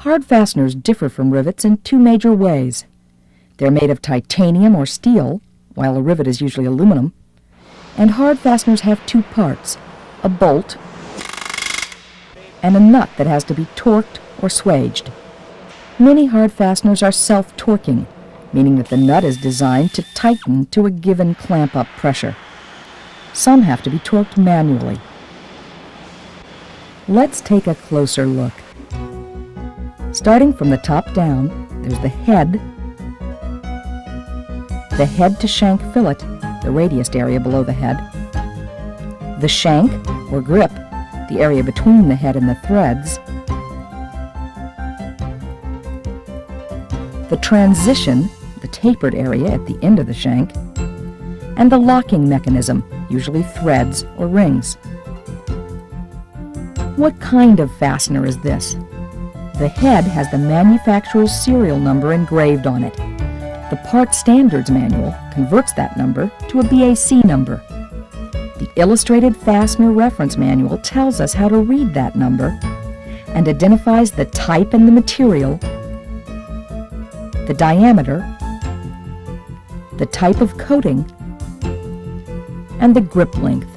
Hard fasteners differ from rivets in two major ways. They're made of titanium or steel, while a rivet is usually aluminum, and hard fasteners have two parts, a bolt and a nut that has to be torqued or swaged. Many hard fasteners are self-torquing, meaning that the nut is designed to tighten to a given clamp-up pressure. Some have to be torqued manually. Let's take a closer look. Starting from the top down, there's the head to shank fillet, the radius area below the head, the shank, or grip, the area between the head and the threads, the transition, the tapered area at the end of the shank, and the locking mechanism, usually threads or rings. What kind of fastener is this? The head has the manufacturer's serial number engraved on it. The Part Standards Manual converts that number to a BAC number. The Illustrated Fastener Reference Manual tells us how to read that number and identifies the type and the material, the diameter, the type of coating, and the grip length.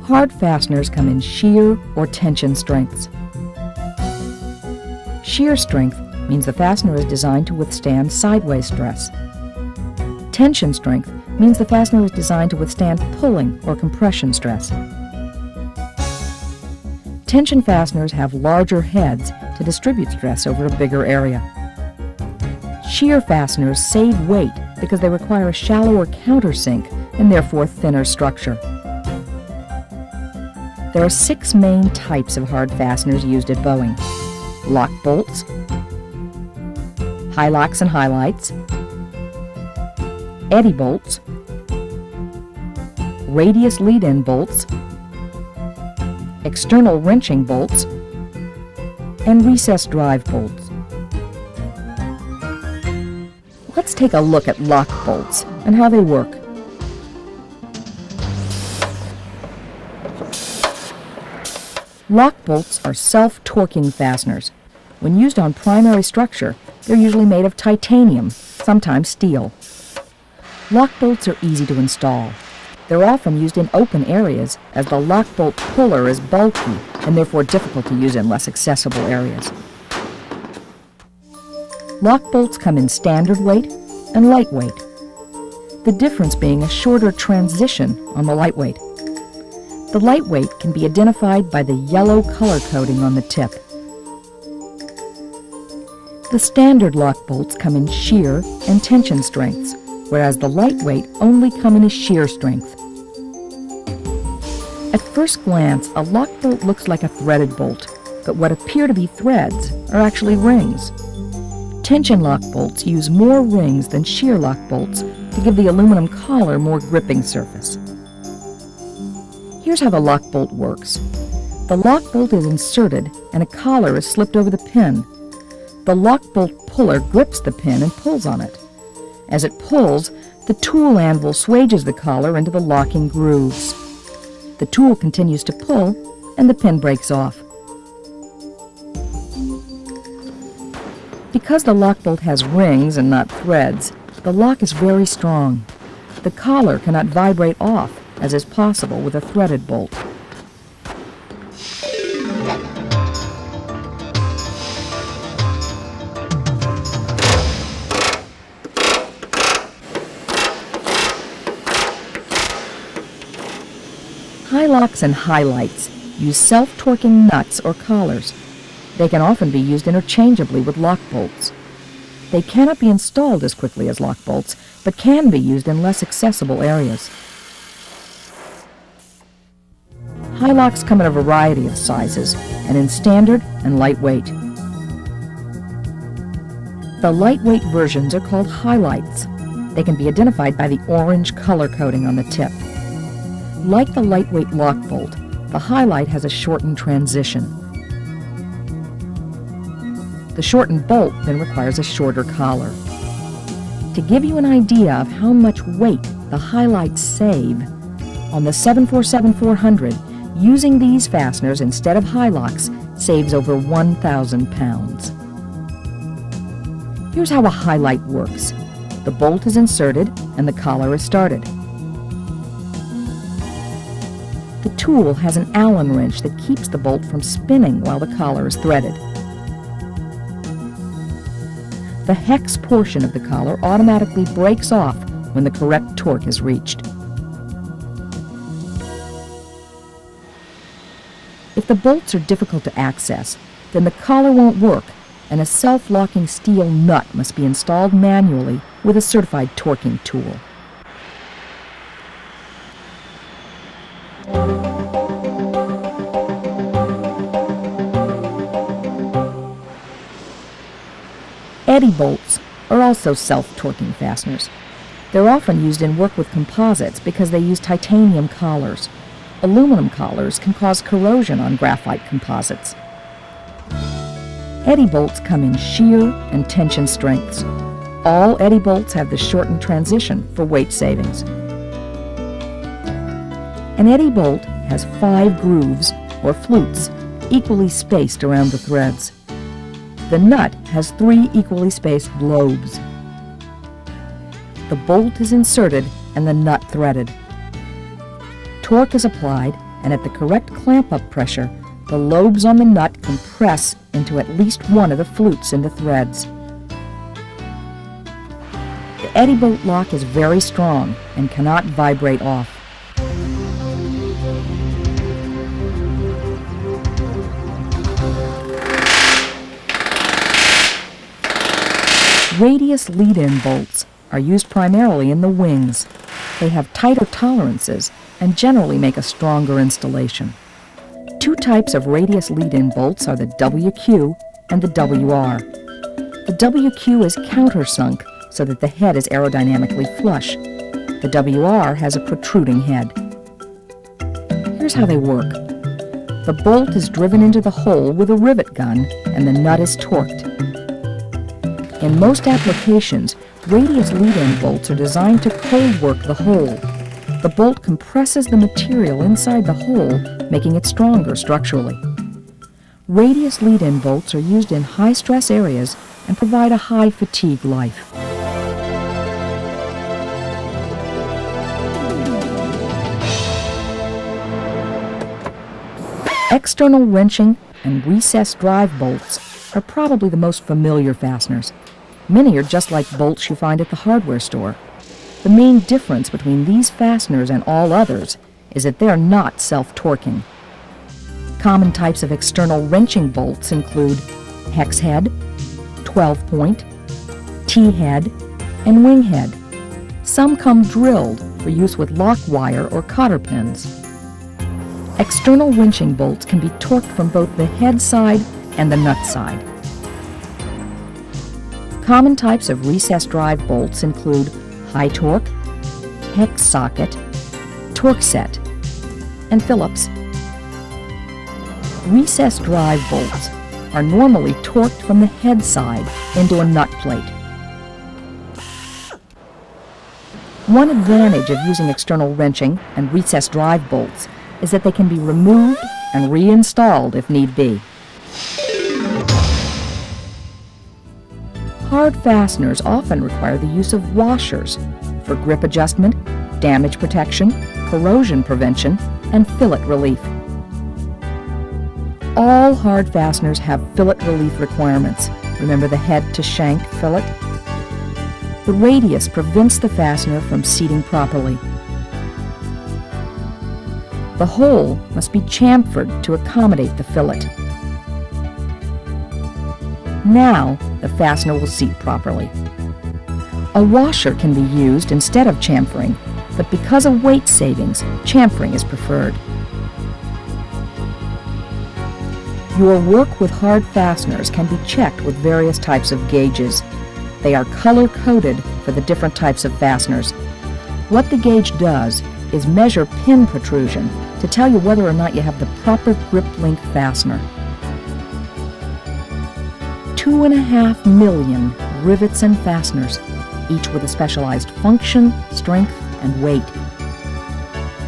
Hard fasteners come in shear or tension strengths. Shear strength means the fastener is designed to withstand sideways stress. Tension strength means the fastener is designed to withstand pulling or compression stress. Tension fasteners have larger heads to distribute stress over a bigger area. Shear fasteners save weight because they require a shallower countersink and therefore thinner structure. There are 6 main types of hard fasteners used at Boeing: lock bolts, high locks and highlights, eddy bolts, radius lead-in bolts, external wrenching bolts, and recessed drive bolts. Let's take a look at lock bolts and how they work. Lock bolts are self-torquing fasteners. When used on primary structure, they're usually made of titanium, sometimes steel. Lock bolts are easy to install. They're often used in open areas as the lock bolt puller is bulky and therefore difficult to use in less accessible areas. Lock bolts come in standard weight and lightweight, the difference being a shorter transition on the lightweight. The lightweight can be identified by the yellow color coding on the tip. The standard lock bolts come in shear and tension strengths, whereas the lightweight only come in a shear strength. At first glance, a lock bolt looks like a threaded bolt, but what appear to be threads are actually rings. Tension lock bolts use more rings than shear lock bolts to give the aluminum collar more gripping surface. Here's how the lock bolt works. The lock bolt is inserted and a collar is slipped over the pin. The lock bolt puller grips the pin and pulls on it. As it pulls, the tool anvil swages the collar into the locking grooves. The tool continues to pull and the pin breaks off. Because the lock bolt has rings and not threads, the lock is very strong. The collar cannot vibrate off, as is possible with a threaded bolt. High locks and highlights use self-torquing nuts or collars. They can often be used interchangeably with lock bolts. They cannot be installed as quickly as lock bolts, but can be used in less accessible areas. High locks come in a variety of sizes, and in standard and lightweight. The lightweight versions are called highlights. They can be identified by the orange color coding on the tip. Like the lightweight lock bolt, the highlight has a shortened transition. The shortened bolt then requires a shorter collar. To give you an idea of how much weight the highlights save, on the 747-400, Using these fasteners instead of high locks saves over 1,000 pounds. Here's how a highlight works. The bolt is inserted and the collar is started. The tool has an Allen wrench that keeps the bolt from spinning while the collar is threaded. The hex portion of the collar automatically breaks off when the correct torque is reached. If the bolts are difficult to access, then the collar won't work, and a self-locking steel nut must be installed manually with a certified torquing tool. Eddy bolts are also self-torquing fasteners. They're often used in work with composites because they use titanium collars. Aluminum collars can cause corrosion on graphite composites. Eddy bolts come in shear and tension strengths. All eddy bolts have the shortened transition for weight savings. An eddy bolt has 5 grooves, or flutes, equally spaced around the threads. The nut has 3 equally spaced lobes. The bolt is inserted and the nut threaded. Torque is applied, and at the correct clamp-up pressure, the lobes on the nut compress into at least one of the flutes in the threads. The eddy bolt lock is very strong and cannot vibrate off. Radius lead-in bolts are used primarily in the wings. They have tighter tolerances and generally make a stronger installation. 2 types of radius lead-in bolts are the WQ and the WR. The WQ is countersunk so that the head is aerodynamically flush. The WR has a protruding head. Here's how they work. The bolt is driven into the hole with a rivet gun and the nut is torqued. In most applications, radius lead-in bolts are designed to cold work the hole. The bolt compresses the material inside the hole, making it stronger structurally. Radius lead-in bolts are used in high-stress areas and provide a high fatigue life. External wrenching and recessed drive bolts are probably the most familiar fasteners. Many are just like bolts you find at the hardware store. The main difference between these fasteners and all others is that they're not self-torquing. Common types of external wrenching bolts include hex head, 12-point, T-head, and wing head. Some come drilled for use with lock wire or cotter pins. External wrenching bolts can be torqued from both the head side and the nut side. Common types of recessed drive bolts include high torque, hex socket, torque set, and Phillips. Recessed drive bolts are normally torqued from the head side into a nut plate. One advantage of using external wrenching and recessed drive bolts is that they can be removed and reinstalled if need be. Hard fasteners often require the use of washers for grip adjustment, damage protection, corrosion prevention, and fillet relief. All hard fasteners have fillet relief requirements. Remember the head to shank fillet? The radius prevents the fastener from seating properly. The hole must be chamfered to accommodate the fillet. Now, the fastener will seat properly. A washer can be used instead of chamfering, but because of weight savings, chamfering is preferred. Your work with hard fasteners can be checked with various types of gauges. They are color-coded for the different types of fasteners. What the gauge does is measure pin protrusion to tell you whether or not you have the proper grip length fastener. 2.5 million rivets and fasteners, each with a specialized function, strength, and weight.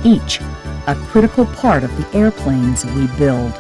Each a critical part of the airplanes we build.